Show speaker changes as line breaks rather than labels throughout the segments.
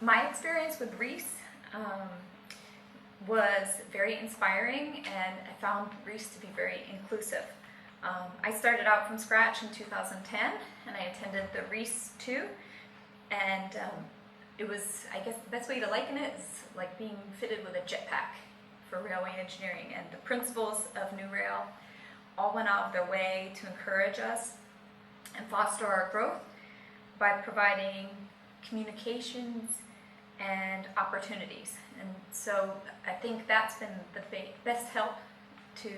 my experience with Reese was very inspiring, and I found Reese to be very inclusive. I started out from scratch in 2010, and I attended the Reese 2, and it was, I guess the best way to liken it is like being fitted with a jetpack for railway engineering, and the principals of New Rail all went out of their way to encourage us and foster our growth by providing communications and opportunities. And so I think that's been the best help to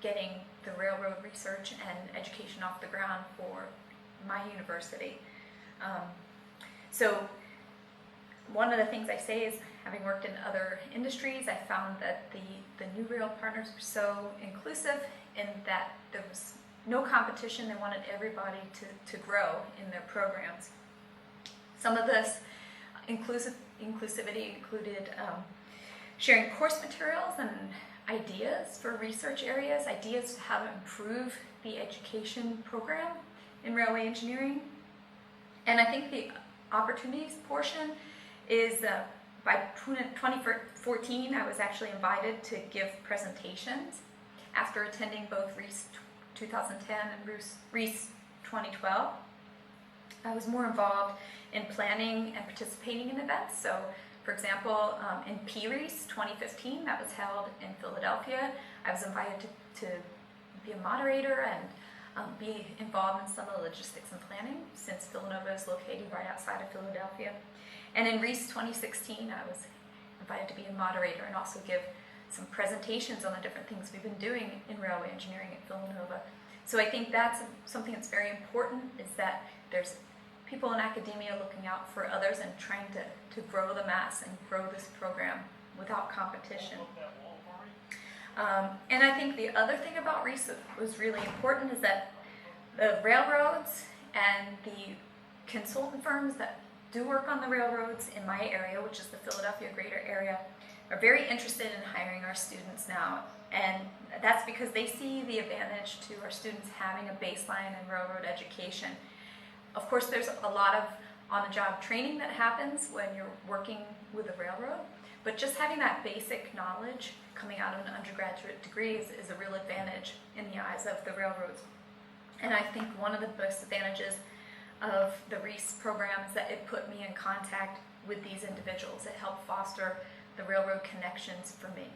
getting the railroad research and education off the ground for my university. So one of the things I say is, having worked in other industries, I found that the New Rail partners were so inclusive in that there was no competition. They wanted everybody to grow in their programs. Some of this inclusivity included sharing course materials and ideas for research areas, ideas to how to improve the education program in railway engineering. And I think the opportunities portion is by 2014, I was actually invited to give presentations after attending both Reese 2010 and Reese 2012. I was more involved in planning and participating in events. So, for example, in P-Reese 2015, that was held in Philadelphia, I was invited to be a moderator and be involved in some of the logistics and planning, since Villanova is located right outside of Philadelphia. And in Reese 2016, I was invited to be a moderator and also give some presentations on the different things we've been doing in railway engineering at Villanova. So I think that's something that's very important, is that there's people in academia looking out for others and trying to grow the mass and grow this program without competition. And I think the other thing about Reese that was really important is that the railroads and the consultant firms that do work on the railroads in my area, which is the Philadelphia greater area, are very interested in hiring our students now. And that's because they see the advantage to our students having a baseline in railroad education. Of course, there's a lot of on-the-job training that happens when you're working with a railroad, but just having that basic knowledge coming out of an undergraduate degree is a real advantage in the eyes of the railroads. And I think one of the best advantages of the Reese program is that it put me in contact with these individuals. It helped foster the railroad connections for me.